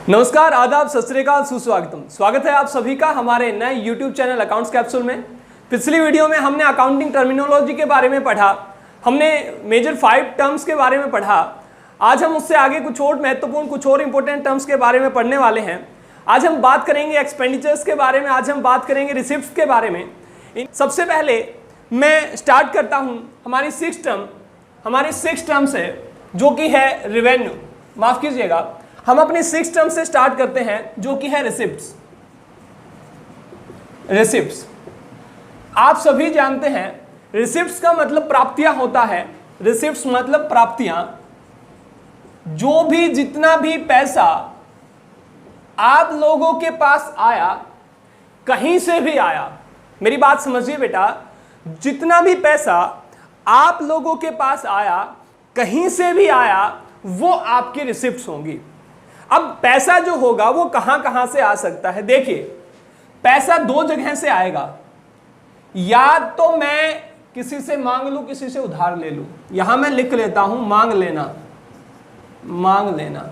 नमस्कार, आदाब, सत श्री अकाल, सुस्वागतम। स्वागत है आप सभी का हमारे नए YouTube चैनल अकाउंट्स कैप्सूल में। पिछली वीडियो में हमने अकाउंटिंग टर्मिनोलॉजी के बारे में पढ़ा, हमने मेजर 5 टर्म्स के बारे में पढ़ा। आज हम उससे आगे कुछ और महत्वपूर्ण, कुछ और इंपॉर्टेंट टर्म्स के बारे में पढ़ने वाले हैं। आज हम बात करेंगे एक्सपेंडिचर्स के बारे में, आज हम बात करेंगे रिसिप्ट्स के बारे में। सबसे पहले मैं स्टार्ट करता हूँ हमारी 6 टर्म्स है जो कि है रेवेन्यू, माफ कीजिएगा, हम अपनी 6 टर्म से स्टार्ट करते हैं जो कि है रिसिप्ट्स। आप सभी जानते हैं रिसिप्ट्स का मतलब प्राप्तियां होता है। रिसिप्ट्स मतलब प्राप्तियां, जो भी जितना भी पैसा आप लोगों के पास आया, कहीं से भी आया, मेरी बात समझिए बेटा, जितना भी पैसा आप लोगों के पास आया, कहीं से भी आया, वो आपकी रिसिप्ट्स होंगी। अब पैसा जो होगा वो कहां कहां से आ सकता है। देखिए, पैसा 2 जगह से आएगा, या तो मैं किसी से मांग लूं, किसी से उधार ले लूं। यहां मैं लिख लेता हूं मांग लेना,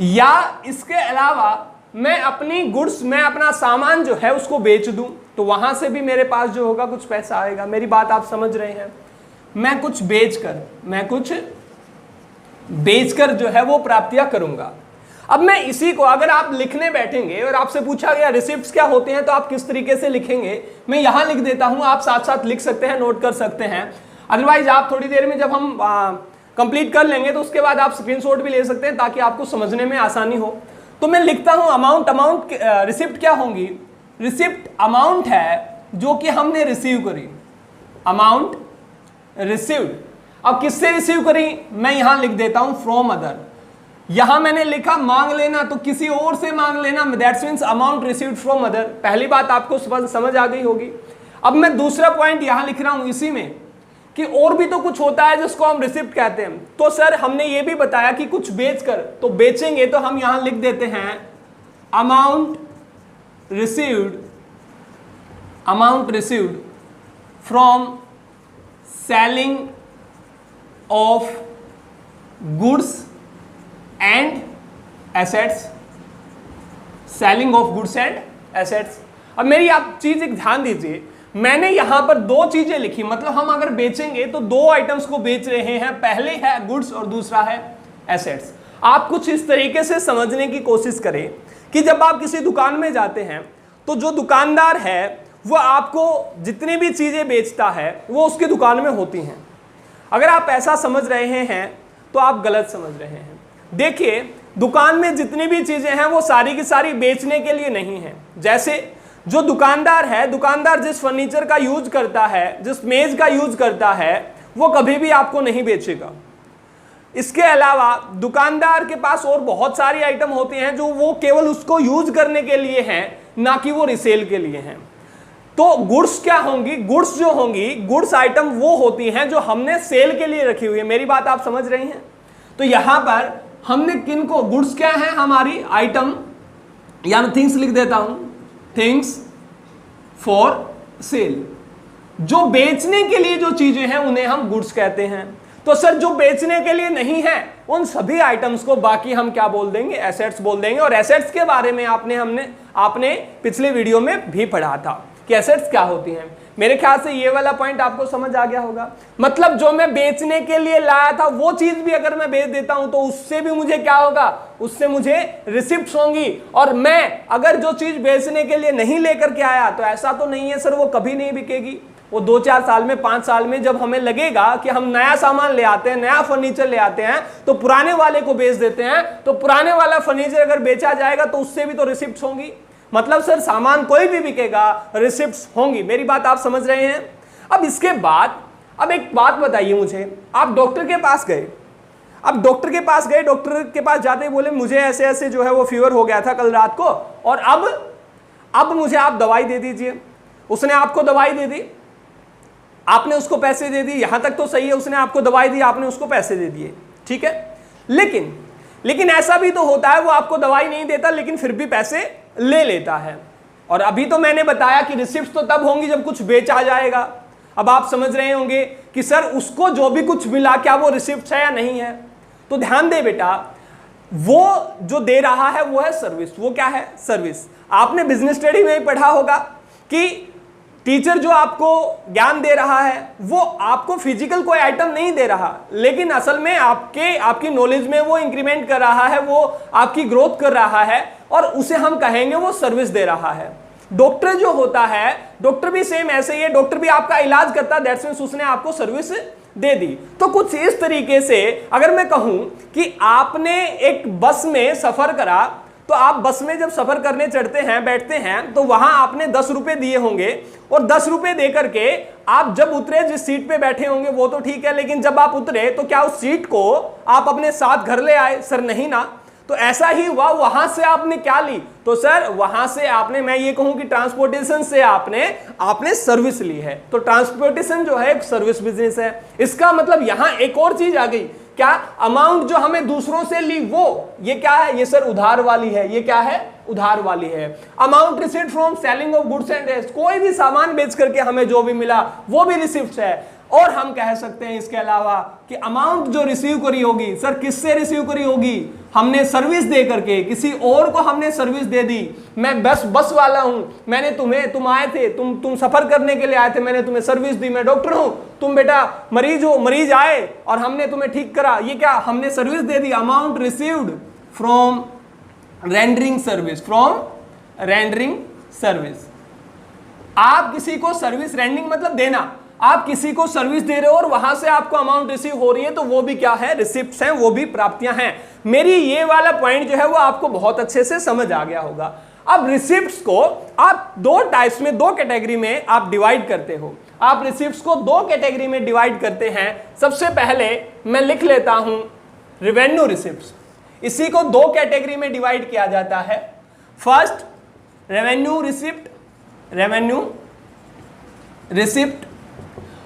या इसके अलावा मैं अपनी गुड्स, मैं अपना सामान जो है उसको बेच दूं, तो वहां से भी मेरे पास जो होगा कुछ पैसा आएगा। मेरी बात आप समझ रहे हैं। मैं कुछ बेचकर जो है वो प्राप्तियां करूंगा। अब मैं इसी को, अगर आप लिखने बैठेंगे और आपसे पूछा गया रिसिप्ट्स क्या होते हैं, तो आप किस तरीके से लिखेंगे, मैं यहां लिख देता हूं, आप साथ साथ लिख सकते हैं, नोट कर सकते हैं। अदरवाइज आप थोड़ी देर में जब हम कंप्लीट कर लेंगे तो उसके बाद आप स्क्रीनशॉट भी ले सकते हैं ताकि आपको समझने में आसानी हो। तो मैं लिखता हूं अमाउंट। रिसिप्ट क्या होंगी? रिसिप्ट अमाउंट है जो कि हमने रिसीव करी, अमाउंट रिसीव्ड। अब किससे रिसीव करी, मैं यहां लिख देता हूं फ्रॉम अदर। यहां मैंने लिखा मांग लेना, तो किसी और से मांग लेना, that's means amount received from other. पहली बात आपको समझ आ गई होगी। अब मैं दूसरा पॉइंट यहां लिख रहा हूं इसी में कि और भी तो कुछ होता है जिसको हम रिसिप्ट कहते हैं। तो सर हमने ये भी बताया कि कुछ बेचकर, तो बेचेंगे तो हम यहां लिख देते हैं amount received from selling of goods and assets, selling of goods and assets. अब मेरी आप चीज एक ध्यान दीजिए, मैंने यहां पर 2 चीजें लिखी, मतलब हम अगर बेचेंगे तो 2 आइटम्स को बेच रहे हैं, पहले है गुड्स और दूसरा है एसेट्स। आप कुछ इस तरीके से समझने की कोशिश करें कि जब आप किसी दुकान में जाते हैं तो जो दुकानदार है वो आपको जितनी भी चीजें बेचता है वो उसकी दुकान में होती हैं। अगर आप ऐसा समझ रहे हैं तो आप गलत समझ रहे हैं। देखिए, दुकान में जितनी भी चीजें हैं वो सारी की सारी बेचने के लिए नहीं है। जैसे जो दुकानदार है, दुकानदार जिस फर्नीचर का यूज करता है, जिस मेज का यूज करता है, वो कभी भी आपको नहीं बेचेगा। इसके अलावा दुकानदार के पास और बहुत सारी आइटम होती हैं जो वो केवल उसको यूज करने के लिए हैं, ना कि वो रिसेल के लिए हैं। तो गुड्स क्या होंगी? गुड्स जो होंगी, गुड्स आइटम वो होती हैं जो हमने सेल के लिए रखी हुई है। मेरी बात आप समझ रही हैं? तो यहां पर हमने किनको, गुड्स क्या है हमारी आइटम, या मैं थिंग्स लिख देता हूं, थिंग्स फॉर सेल। जो बेचने के लिए जो चीजें हैं उन्हें हम गुड्स कहते हैं। तो सर जो बेचने के लिए नहीं है उन सभी आइटम्स को बाकी हम क्या बोल देंगे? एसेट्स बोल देंगे। और एसेट्स के बारे में आपने पिछले वीडियो में भी पढ़ा था कि एसेट्स क्या होती हैं। मेरे ख्याल से ये वाला पॉइंट आपको समझ आ गया होगा। मतलब जो मैं बेचने के लिए लाया था वो चीज भी अगर मैं बेच देता हूं तो उससे भी मुझे क्या होगा? उससे मुझे रिसिप्ट्स होंगी। और मैं अगर जो चीज बेचने के लिए नहीं लेकर के आया तो ऐसा तो नहीं है सर वो कभी नहीं बिकेगी। वो 2-4 साल में, 5 साल में जब हमें लगेगा कि हम नया सामान ले आते हैं, नया फर्नीचर ले आते हैं, तो पुराने वाले को बेच देते हैं। तो पुराने वाला फर्नीचर अगर बेचा जाएगा तो उससे भी तो रिसिप्ट्स होंगी। मतलब सर सामान कोई भी बिकेगा, रिसिप्ट्स होंगी। मेरी बात आप समझ रहे हैं? अब इसके बाद अब एक बात बताइए मुझे, आप डॉक्टर के पास गए, डॉक्टर के पास जाते ही बोले मुझे ऐसे ऐसे जो है वो फीवर हो गया था कल रात को, और अब मुझे आप दवाई दे दीजिए। उसने आपको दवाई दे दी, आपने उसको पैसे दे दिए, यहां तक तो सही है। उसने आपको दवाई दी, आपने उसको पैसे दे दिए, ठीक है। लेकिन ऐसा भी तो होता है वो आपको दवाई नहीं देता लेकिन फिर भी पैसे ले लेता है। और अभी तो मैंने बताया कि रिसिप्ट्स तो तब होंगी जब कुछ बेचा जाएगा। अब आप समझ रहे होंगे कि सर उसको जो भी कुछ मिला क्या वो रिसिप्ट है या नहीं है। तो ध्यान दे बेटा, वो जो दे रहा है वो है सर्विस। वो क्या है? सर्विस। आपने बिजनेस स्टडी में ही पढ़ा होगा कि टीचर जो आपको ज्ञान दे रहा है वो आपको फिजिकल कोई आइटम नहीं दे रहा, लेकिन असल में आपकी नॉलेज में वो इंक्रीमेंट कर रहा है, वो आपकी ग्रोथ कर रहा है, और उसे हम कहेंगे वो सर्विस दे रहा है। डॉक्टर जो होता है, डॉक्टर भी सेम ऐसे ही है, डॉक्टर भी आपका इलाज करता है, दैट्स मींस उसने आपको सर्विस दे दी। तो कुछ इस तरीके से अगर मैं कहूं कि आपने एक बस में सफर करा, तो आप बस में जब सफर करने चढ़ते हैं, बैठते हैं, तो वहां आपने 10 रुपए दिए होंगे, और 10 रुपए दे करके आप जब उतरे, जिस सीट पे बैठे होंगे वो तो ठीक है, लेकिन जब आप उतरे तो क्या उस सीट को आप अपने साथ घर ले आए? सर नहीं ना। तो ऐसा ही हुआ, वहां से आपने क्या ली? तो सर वहां से आपने, मैं ये कहूं कि ट्रांसपोर्टेशन से आपने सर्विस ली है। तो ट्रांसपोर्टेशन जो है एक सर्विस बिजनेस है। इसका मतलब यहां एक और चीज आ गई, क्या? अमाउंट जो हमें दूसरों से ली वो, ये क्या है? ये सर उधार वाली है। ये क्या है? उधार वाली है। Amount received from selling of goods and rest, कोई भी सामान बेच करके हमें जो भी मिला वो भी रिसिप्ट है। और हम कह सकते हैं इसके अलावा कि अमाउंट जो रिसीव करी होगी, सर किससे रिसीव करी होगी? हमने सर्विस दे करके, किसी और को हमने सर्विस दे दी। मैं बस वाला हूं, मैंने तुम आए थे, तुम सफर करने के लिए आए थे, मैंने तुम्हें सर्विस दी। मैं डॉक्टर हूं, तुम बेटा मरीज हो, मरीज आए और हमने तुम्हें ठीक करा। ये क्या? हमने service they the. Amount received from rendering service, आप किसी को सर्विस, रेंडरिंग मतलब देना, आप किसी को सर्विस दे रहे हो और वहां से आपको अमाउंट रिसीव हो रही है, तो वो भी क्या है? रिसिप्ट्स हैं, वो भी प्राप्तियां हैं। मेरी ये वाला पॉइंट जो है वो आपको बहुत अच्छे से समझ आ गया होगा। अब रिसिप्ट्स को आप दो टाइप्स में, दो कैटेगरी में आप डिवाइड करते हो। आप रिसिप्ट्स को दो कैटेगरी में डिवाइड करते हैं। सबसे पहले मैं लिख लेता हूं रेवेन्यू रिसिप्ट्स। इसी को दो कैटेगरी में डिवाइड किया जाता है। फर्स्ट रेवेन्यू रिसिप्ट,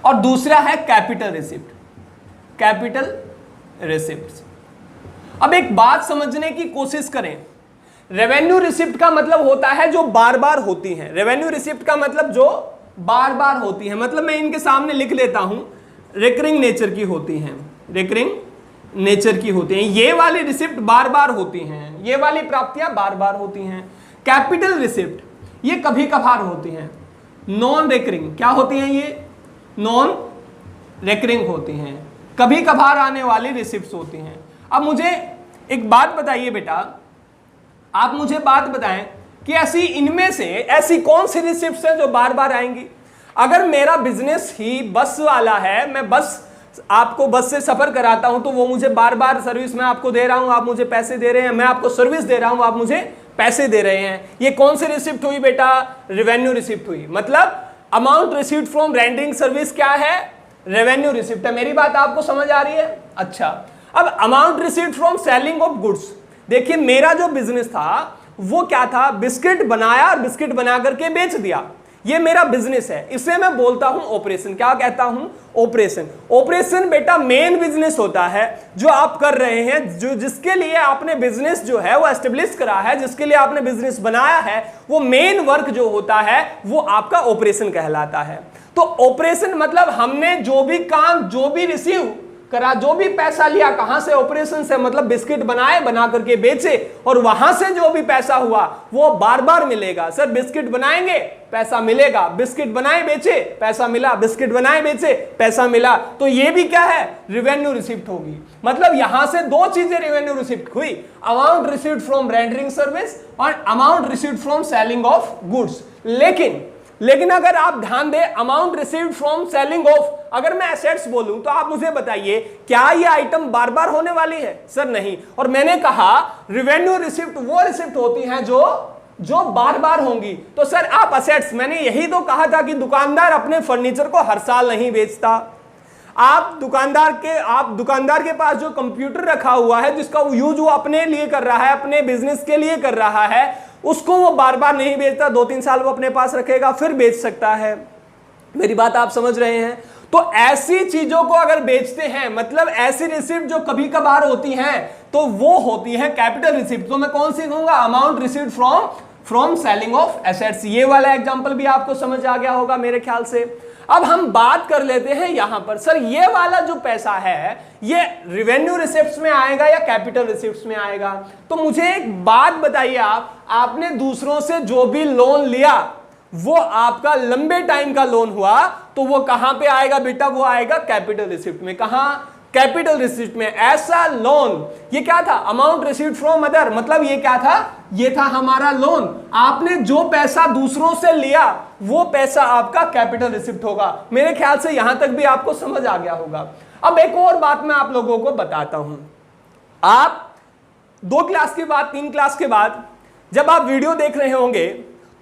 और दूसरा है कैपिटल रिसिप्ट। अब एक बात समझने की कोशिश करें। रेवेन्यू रिसिप्ट का मतलब होता है जो बार बार होती है। रेवेन्यू रिसिप्ट का मतलब जो बार बार होती है, मतलब मैं इनके सामने लिख लेता हूं, रिकरिंग नेचर की होती हैं। ये वाली रिसिप्ट बार बार होती हैं, ये वाली प्राप्तियां बार बार होती हैं। कैपिटल रिसिप्ट ये कभी कभार होती हैं। नॉन रिकरिंग क्या होती हैं? ये नॉन रिकरिंग होती हैं, कभी कभार आने वाली रिसिप्ट्स होती हैं। अब मुझे एक बात बताइए बेटा, आप मुझे बात बताएं कि इनमें से ऐसी कौन सी रिसिप्ट्स हैं जो बार बार आएंगी? अगर मेरा बिजनेस ही बस वाला है, मैं आपको बस से सफर कराता हूं, तो वो मुझे बार बार सर्विस मैं आपको दे रहा हूं, आप मुझे पैसे दे रहे हैं, मैं आपको सर्विस दे रहा हूं, आप मुझे पैसे दे रहे हैं। ये कौन सी रिसिप्ट हुई बेटा? रेवेन्यू रिसिप्ट हुई। मतलब amount received from rendering service क्या है? रेवेन्यू रिसिप्ट है। मेरी बात आपको समझ आ रही है? अच्छा, अब amount received from selling of goods. देखिए मेरा जो बिजनेस था वो क्या था? बिस्किट बनाया और बिस्किट बना करके बेच दिया, ये मेरा बिजनेस है। इसे मैं बोलता हूं ऑपरेशन। क्या कहता हूं? ऑपरेशन बेटा मेन बिजनेस होता है जो आप कर रहे हैं, जो जिसके लिए आपने बिजनेस जो है वो एस्टेब्लिश करा है, जिसके लिए आपने बिजनेस बनाया है, वो मेन वर्क जो होता है वो आपका ऑपरेशन कहलाता है। तो ऑपरेशन मतलब हमने जो भी काम, जो भी रिसीव करा, जो भी पैसा लिया, कहां से? ऑपरेशन से। मतलब बिस्किट बनाए, बना करके बेचे, और वहां से जो भी पैसा हुआ वो बार बार मिलेगा। सर बिस्किट बनाएंगे, पैसा मिलेगा, बिस्किट बनाए बेचे, पैसा मिला, बिस्किट बनाए बेचे, पैसा मिला। तो ये भी क्या है? रेवेन्यू रिसिप्ट होगी। मतलब यहां से दो चीजें रेवेन्यू रिसिप्ट हुई, amount received from rendering service और amount received from selling of goods. लेकिन अगर आप ध्यान दें, amount received from selling of, अगर मैं एसेट्स बोलूं तो आप मुझे बताइए क्या ये आइटम बार बार होने वाली है? सर नहीं। और मैंने कहा रेवेन्यू रिसिप्ट वो रिसिप्ट होती हैं जो बार बार होंगी। तो सर आप असेट्स, मैंने यही तो कहा था कि दुकानदार अपने फर्नीचर को हर साल नहीं बेचता। आप दुकानदार के पास जो कंप्यूटर रखा हुआ है, जिसका यूज वो अपने लिए कर रहा है, अपने बिजनेस के लिए कर रहा है, उसको वो बार बार नहीं बेचता, 2-3 साल वो अपने पास रखेगा, फिर बेच सकता है। मेरी बात आप समझ रहे हैं? तो ऐसी चीजों को अगर बेचते हैं, मतलब ऐसी रिसिप्ट जो कभी कभार होती हैं, तो वो होती है कैपिटल रिसिप्ट। तो मैं कौन सी कहूंगा? Amount received from selling of assets. ये वाला एग्जांपल भी आपको समझ आ गया होगा मेरे ख्याल से। अब हम बात कर लेते हैं यहां पर, सर ये वाला जो पैसा है ये रिवेन्यू रिसिप्ट्स में आएगा या कैपिटल रिसिप्ट्स में आएगा? तो मुझे एक बात बताइए, आपने दूसरों से जो भी लोन लिया वो आपका लंबे टाइम का लोन हुआ तो वो कहां पे आएगा बेटा? वो आएगा कैपिटल रिसिप्ट में। कहां? कैपिटल रिसिप्ट में। ऐसा लोन, ये क्या था? अमाउंट रिसीव्ड फ्रॉम अदर, मतलब ये क्या था? ये था हमारा लोन। आपने जो पैसा दूसरों से लिया वो पैसा आपका कैपिटल रिसिप्ट होगा। मेरे ख्याल से यहां तक भी आपको समझ आ गया होगा। अब एक और बात मैं आप लोगों को बताता हूं। आप 2 क्लास के बाद, 3 क्लास के बाद जब आप वीडियो देख रहे होंगे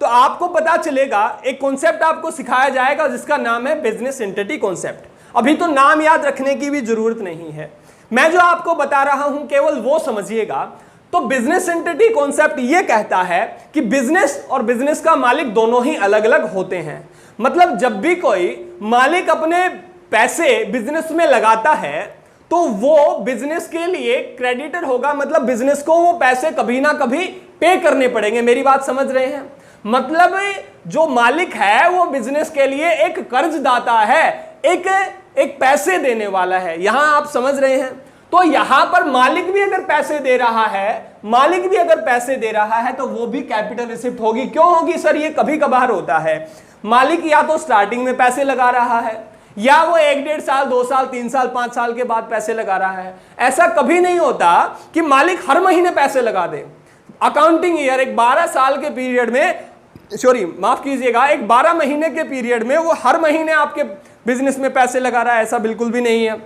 तो आपको पता चलेगा, एक कॉन्सेप्ट आपको सिखाया जाएगा जिसका नाम है बिजनेस एंटिटी कॉन्सेप्ट। अभी तो नाम याद रखने की भी जरूरत नहीं है, मैं जो आपको बता रहा हूं केवल वो समझिएगा। तो बिजनेस एंटिटी कॉन्सेप्ट ये कहता है कि बिजनेस और बिजनेस का मालिक दोनों ही अलग अलग होते हैं। मतलब जब भी कोई मालिक अपने पैसे बिजनेस में लगाता है तो वो बिजनेस के लिए क्रेडिटर होगा, मतलब बिजनेस को वो पैसे कभी ना कभी पे करने पड़ेंगे। मेरी बात समझ रहे हैं? मतलब जो मालिक है वो बिजनेस के लिए एक कर्जदाता है, एक पैसे देने वाला है। यहां आप समझ रहे हैं? तो यहां पर मालिक भी अगर पैसे दे रहा है, तो वो भी कैपिटल रिसिप्ट होगी। क्यों होगी सर? ये कभी कभार होता है। मालिक या तो स्टार्टिंग में पैसे लगा रहा है या वो 1-1.5 साल, 2 साल, 3 साल, 5 साल के बाद पैसे लगा रहा है। ऐसा कभी नहीं होता कि मालिक हर महीने पैसे लगा दे। अकाउंटिंग ईयर एक 12 साल के पीरियड में, माफ कीजिएगा, एक 12 महीने के पीरियड में वो हर महीने आपके बिजनेस में पैसे लगा रहा है, ऐसा बिल्कुल भी नहीं है।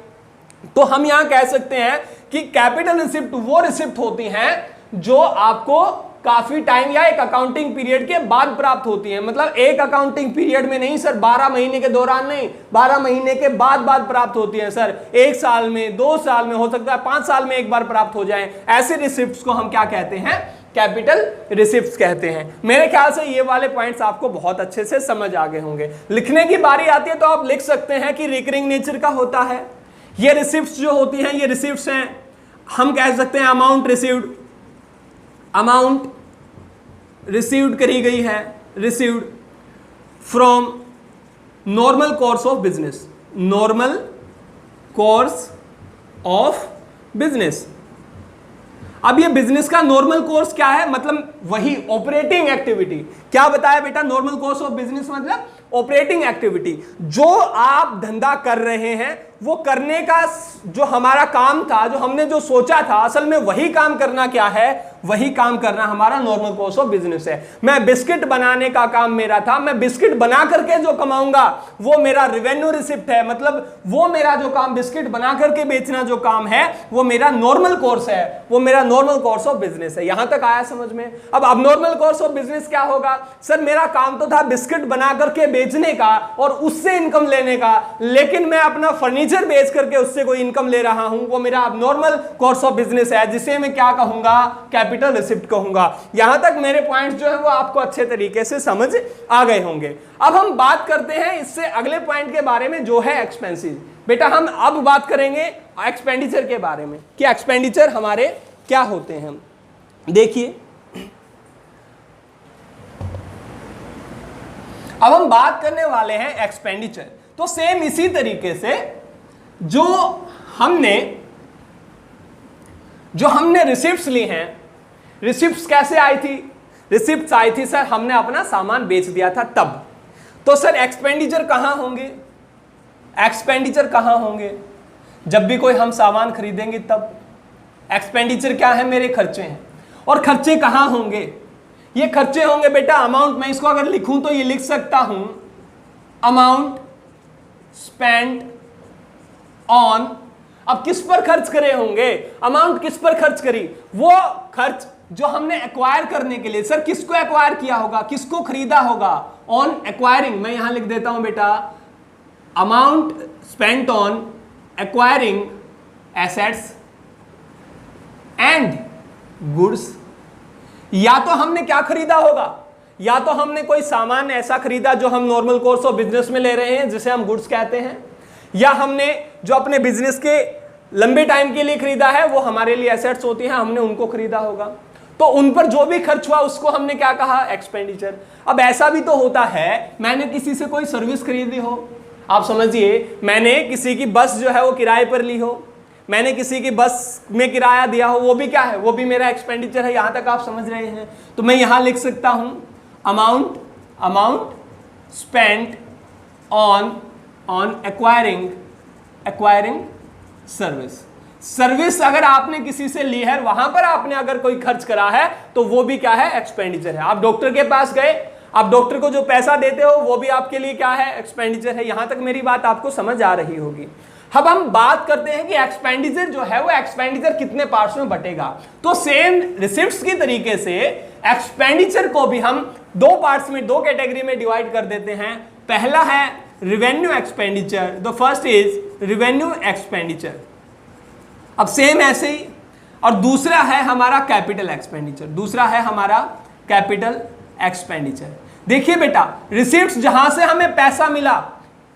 तो हम यहां कह सकते हैं कि कैपिटल रिसिप्ट वो रिसिप्ट होती हैं जो आपको काफी टाइम या एक अकाउंटिंग पीरियड के बाद प्राप्त होती है। मतलब एक अकाउंटिंग पीरियड में नहीं सर, 12 महीने के दौरान नहीं, 12 महीने के बाद प्राप्त होती है सर। 1 साल में, 2 साल में, हो सकता है 5 साल में एक बार प्राप्त हो जाए। ऐसे रिसिप्ट्स को हम क्या कहते हैं? कैपिटल रिसिप्ट्स कहते हैं। मेरे ख्याल से ये वाले पॉइंट्स आपको बहुत अच्छे से समझ आ गए होंगे। लिखने की बारी आती है तो आप लिख सकते हैं कि रिकरिंग नेचर का होता है। ये रिसिप्ट्स जो होती हैं, ये रिसिप्ट्स हैं, हम कह सकते हैं अमाउंट रिसीव्ड करी गई है, received from normal course of business, normal course of business. अब ये बिजनेस का नॉर्मल कोर्स क्या है? मतलब वही ऑपरेटिंग एक्टिविटी। क्या बताया बेटा? नॉर्मल कोर्स ऑफ बिजनेस मतलब ऑपरेटिंग एक्टिविटी। जो आप धंधा कर रहे हैं वो करने का जो हमारा काम था, जो हमने जो सोचा था, असल में वही काम करना क्या है? वही काम करना हमारा नॉर्मल कोर्स ऑफ बिजनेस है। मैं बिस्किट बनाने का काम मेरा था, मैं बिस्किट बना करके जो कमाऊंगा वो मेरा रेवेन्यू रिसिप्ट है। मतलब वो मेरा जो काम बिस्किट बना करके बेचना जो काम है वो मेरा नॉर्मल कोर्स है, वो मेरा नॉर्मल कोर्स ऑफ बिजनेस है। यहां तक आया समझ में? अब नॉर्मल कोर्स ऑफ बिजनेस क्या होगा? सर मेरा काम तो था बिस्किट बना करके बेचने का और उससे इनकम लेने का, लेकिन मैं अपना फर्नीचर बेच करके उससे कोई इनकम ले रहा हूं, वो मेरा नॉर्मल कोर्स ऑफ बिजनेस है, जिसे मैं क्या कहूंगा? कैपिटल रिसिप्ट कहूंगा। यहां तक मेरे पॉइंट्स जो है वो आपको अच्छे तरीके से समझ आ गए होंगे। अब हम बात करते हैं इससे अगले पॉइंट के बारे में जो है एक्सपेंसेस। बेटा हम अब बात करेंगे एक्सपेंडिचर के बारे में कि एक्सपेंडिचर हमारे क्या होते हैं। देखिए अब हम बात करने वाले हैं एक्सपेंडिचर। तो सेम इसी तरीके से जो हमने रिसिप्ट्स ली हैं, रिसिप्ट्स कैसे आई थी? रिसिप्ट्स आई थी सर हमने अपना सामान बेच दिया था तब। तो सर एक्सपेंडिचर कहां होंगे? एक्सपेंडिचर कहां होंगे? जब भी कोई हम सामान खरीदेंगे तब। एक्सपेंडिचर क्या है? मेरे खर्चे हैं। और खर्चे कहां होंगे? ये खर्चे होंगे बेटा अमाउंट, मैं इसको अगर लिखूं तो ये लिख सकता हूं अमाउंट स्पेंड ऑन। अब किस पर खर्च करे होंगे? अमाउंट किस पर खर्च करी? वो खर्च जो हमने एक्वायर करने के लिए। सर किसको एक्वायर किया होगा? किसको खरीदा होगा? On acquiring. मैं यहां लिख देता हूं बेटा amount spent on acquiring assets and goods. या तो हमने क्या खरीदा होगा? या तो हमने कोई सामान ऐसा खरीदा जो हम नॉर्मल कोर्स ऑफ बिजनेस में ले रहे हैं, जिसे हम गुड्स कहते हैं, या हमने जो अपने बिजनेस के लंबे टाइम के लिए खरीदा है वो हमारे लिए एसेट्स होती हैं, हमने उनको खरीदा होगा। तो उन पर जो भी खर्च हुआ उसको हमने क्या कहा? एक्सपेंडिचर। अब ऐसा भी तो होता है मैंने किसी से कोई सर्विस खरीदी हो आप समझिए, मैंने किसी की बस जो है वो किराए पर ली हो, मैंने किसी की बस में किराया दिया हो, वो भी क्या है, वो भी मेरा एक्सपेंडिचर है। यहां तक आप समझ रहे हैं? तो मैं यहां लिख सकता हूं amount spent on acquiring service अगर आपने किसी से ली है, वहां पर आपने अगर कोई खर्च करा है तो वो भी क्या है, एक्सपेंडिचर है। आप डॉक्टर के पास गए, आप डॉक्टर को जो पैसा देते हो वो भी आपके लिए क्या है, एक्सपेंडिचर है। यहां तक मेरी बात आपको समझ आ रही होगी। अब हम बात करते हैं कि एक्सपेंडिचर जो है वो एक्सपेंडिचर कितने पार्ट्स में बटेगा। तो सेम रिसिप्ट्स की तरीके से एक्सपेंडिचर को भी हम दो पार्ट्स में, दो कैटेगरी में डिवाइड कर देते हैं। पहला है revenue expenditure, the first is revenue expenditure. अब सेम ऐसे ही, और दूसरा है हमारा कैपिटल एक्सपेंडिचर। देखिए बेटा, रिसिप्ट्स जहां से हमें पैसा मिला,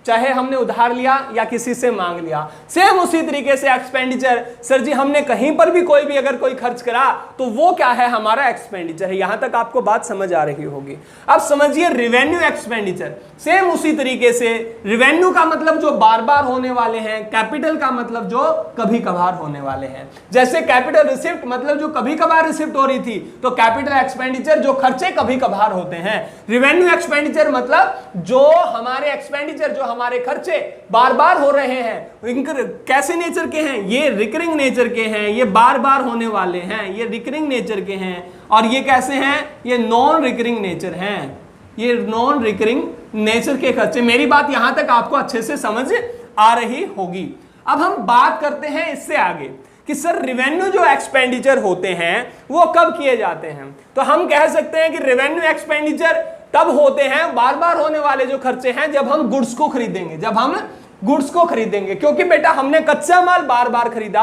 चाहे हमने उधार लिया या किसी से मांग लिया, सेम उसी तरीके से एक्सपेंडिचर, सर जी हमने कहीं पर भी कोई भी अगर कोई खर्च करा तो वो क्या है, हमारा एक्सपेंडिचर है। यहां तक आपको बात समझ आ रही होगी। अब समझिए रेवेन्यू एक्सपेंडिचर, सेम उसी तरीके से, रेवेन्यू का मतलब जो बार बार होने वाले हैं, कैपिटल का मतलब जो कभी कभार होने वाले हैं। जैसे कैपिटल रिसिप्ट मतलब जो कभी कभार रिसिप्ट हो रही थी, तो कैपिटल एक्सपेंडिचर जो खर्चे कभी कभार होते हैं। रेवेन्यू एक्सपेंडिचर मतलब जो हमारे एक्सपेंडिचर, जो हमारे खर्चे बार बार हो रहे हैं, कैसे नेचर के हैं, ये रिकरिंग नेचर के हैं, ये बार बार होने वाले हैं, ये रिकरिंग नेचर के हैं। और ये कैसे हैं, ये नॉन रिकरिंग नेचर हैं, ये नॉन रिकरिंग नेचर के खर्चे। मेरी बात यहां तक आपको अच्छे से समझ आ रही होगी। अब हम बात करते हैं इससे आगे कि सर रेवेन्यू जो एक्सपेंडिचर होते हैं वो कब किए जाते हैं। तो हम कह सकते हैं कि रेवेन्यू एक्सपेंडिचर तब होते हैं, बार बार होने वाले जो खर्चे हैं, जब हम गुड्स को खरीदेंगे, क्योंकि बेटा हमने कच्चा माल बार बार खरीदा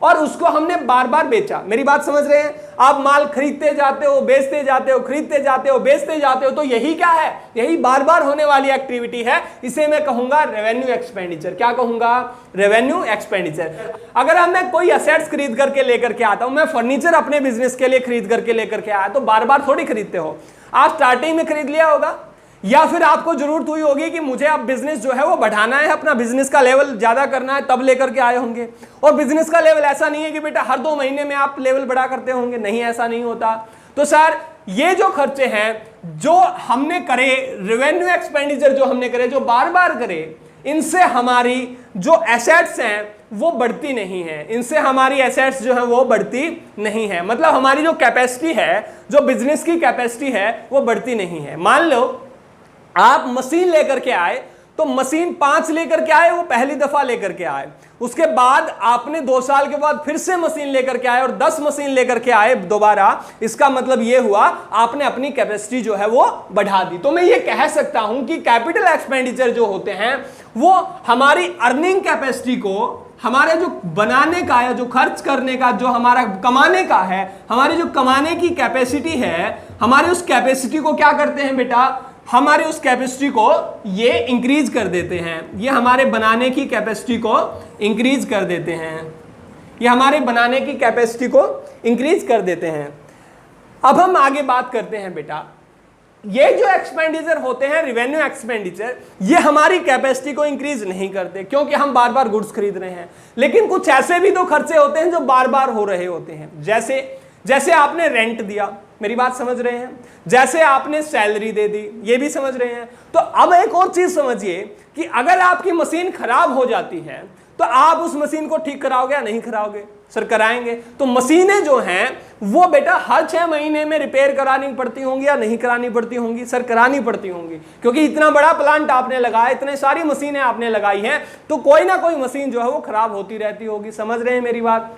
और उसको हमने बार बार बेचा। मेरी बात समझ रहे हैं? आप माल खरीदते जाते हो, बेचते जाते हो, खरीदते जाते हो, बेचते जाते हो, तो यही क्या है, यही बार बार होने वाली एक्टिविटी है। इसे मैं कहूंगा रेवेन्यू एक्सपेंडिचर। क्या कहूंगा? Revenue expenditure. अगर मैं कोई असेट्स खरीद करके लेकर के आता हूं, मैं फर्नीचर अपने बिजनेस के लिए खरीद करके लेकर के आया, तो बार बार थोड़ी खरीदते हो, आप स्टार्टिंग में खरीद लिया होगा, या फिर आपको जरूरत हुई होगी कि मुझे अब बिजनेस जो है वो बढ़ाना है, अपना बिजनेस का लेवल ज्यादा करना है, तब लेकर के आए होंगे। और बिजनेस का लेवल ऐसा नहीं है कि बेटा हर 2 महीने में आप लेवल बढ़ा करते होंगे, नहीं, ऐसा नहीं होता। तो सर ये जो खर्चे हैं जो हमने करे, रेवेन्यू एक्सपेंडिचर जो हमने करे, जो बार बार करे, इनसे हमारी जो एसेट्स हैं वो बढ़ती नहीं है, इनसे हमारी एसेट्स जो है वो बढ़ती नहीं है। मतलब हमारी जो कैपेसिटी है, जो बिजनेस की कैपेसिटी है, वो बढ़ती नहीं है। मान लो आप मशीन लेकर के आए, तो मशीन 5 लेकर के आए, वो पहली दफा लेकर के आए, उसके बाद आपने 2 साल के बाद फिर से मशीन लेकर के आए और 10 मशीन लेकर के आए दोबारा। इसका मतलब ये हुआ आपने अपनी कैपेसिटी जो है वो बढ़ा दी। तो मैं ये कह सकता हूं कि कैपिटल एक्सपेंडिचर जो होते हैं वो हमारी अर्निंग कैपेसिटी को, हमारे जो बनाने का या जो खर्च करने का, जो हमारा कमाने का है, हमारी जो कमाने की कैपेसिटी है, हमारी उस कैपेसिटी को क्या करते हैं बेटा, हमारी उस कैपेसिटी को ये इंक्रीज कर देते हैं। ये हमारे बनाने की कैपेसिटी को इंक्रीज कर देते हैं, ये हमारे बनाने की कैपेसिटी को इंक्रीज कर देते हैं। अब हम आगे बात करते हैं बेटा, ये जो एक्सपेंडिचर होते हैं, रेवेन्यू एक्सपेंडिचर, ये हमारी कैपेसिटी को इंक्रीज नहीं करते, क्योंकि हम बार बार गुड्स खरीद रहे हैं। लेकिन कुछ ऐसे भी तो खर्चे होते हैं जो बार बार हो रहे होते हैं, जैसे आपने रेंट दिया, मेरी बात समझ रहे हैं, जैसे आपने सैलरी दे दी, ये भी समझ रहे हैं। तो अब एक और चीज समझिए कि अगर आपकी मशीन खराब हो जाती है तो आप उस मशीन को ठीक कराओगे या नहीं कराओगे? सर कराएंगे। तो मशीनें जो हैं वो बेटा हर 6 महीने में रिपेयर करानी पड़ती होंगी या नहीं करानी पड़ती होंगी? सर करानी पड़ती होंगी, क्योंकि इतना बड़ा प्लांट आपने लगाया, इतने सारी मशीनें आपने लगाई हैं, तो कोई ना कोई मशीन जो है वो खराब होती रहती होगी। समझ रहे हैं मेरी बात?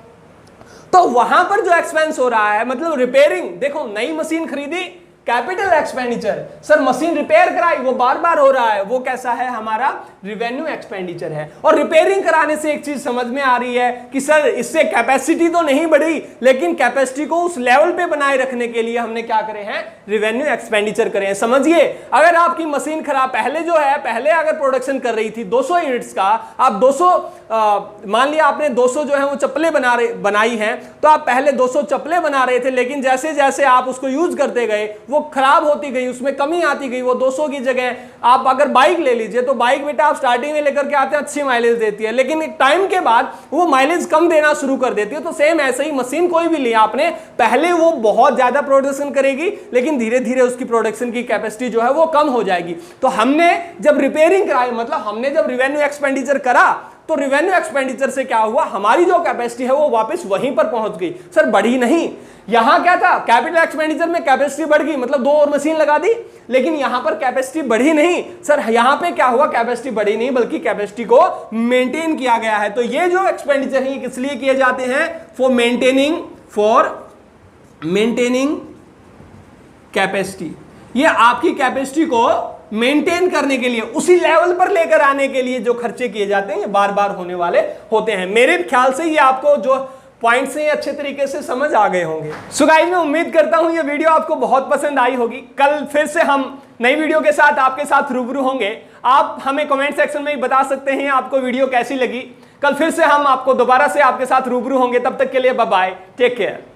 तो वहां पर जो एक्सपेंस हो रहा है, मतलब रिपेयरिंग, देखो नई मशीन खरीदी, capital expenditure, sir machine repair कराई, वो बार बार हो रहा है, वो कैसा है, हमारा रेवेन्यू एक्सपेंडिचर है। और रिपेयरिंग कराने से एक चीज समझ में आ रही है कि सर इससे कैपेसिटी तो नहीं बढ़ी, लेकिन कैपेसिटी को उस लेवल पे बनाए रखने के लिए हमने क्या करे हैं, रेवेन्यू एक्सपेंडिचर करे हैं। समझिए, अगर आपकी मशीन खराब, पहले अगर प्रोडक्शन कर रही थी 200 यूनिट्स का, आप 200 मान लिया आपने 200 जो है वो चप्पलें बनाई हैं, तो आप पहले 200 चप्पलें बना रहे थे, लेकिन जैसे जैसे आप उसको यूज करते गए वो खराब होती गई, उसमें कमी आती गई, वो 200 की जगह आप अगर बाइक ले लीजिए तो बाइक बेटा आप स्टार्टिंग में लेकर के आते हैं अच्छी माइलेज देती है, लेकिन एक टाइम के बाद वो माइलेज कम देना शुरू कर देती है। तो सेम ऐसे ही मशीन कोई भी लिया आपने, पहले वो बहुत ज्यादा प्रोडक्शन करेगी, लेकिन धीरे धीरे उसकी प्रोडक्शन की कैपेसिटी जो है वो कम हो जाएगी। तो हमने जब रिपेयरिंग कराई, मतलब हमने जब रिवेन्यू एक्सपेंडिचर करा, तो रिवेन्यू एक्सपेंडिचर से क्या हुआ, हमारी जो कैपेसिटी है वो वापस वहीं पर पहुंच गई। सर बढ़ी नहीं, यहां क्या था, कैपिटल एक्सपेंडिचर में कैपेसिटी बढ़ गई, मतलब 2 और मशीन लगा दी, लेकिन यहां पर कैपेसिटी बढ़ी नहीं। सर यहां पे क्या हुआ, कैपेसिटी बढ़ी नहीं बल्कि कैपेसिटी को मेंटेन किया गया है। तो ये जो एक्सपेंडिचर है किस लिए किए जाते हैं, फॉर मेंटेनिंग कैपेसिटी। ये आपकी कैपेसिटी को मेंटेन करने के लिए, उसी लेवल पर लेकर आने के लिए जो खर्चे किए जाते हैं ये बार बार होने वाले होते हैं। मेरे ख्याल से ये आपको जो पॉइंट्स हैं अच्छे तरीके से समझ आ गए होंगे। सो गाइस मैं उम्मीद करता हूं ये वीडियो आपको बहुत पसंद आई होगी। कल फिर से हम नई वीडियो के साथ आपके साथ रूबरू होंगे। आप हमें कमेंट सेक्शन में बता सकते हैं आपको वीडियो कैसी लगी। कल फिर से हम आपको दोबारा से आपके साथ रूबरू होंगे, तब तक के लिए बाय बाय, टेक केयर।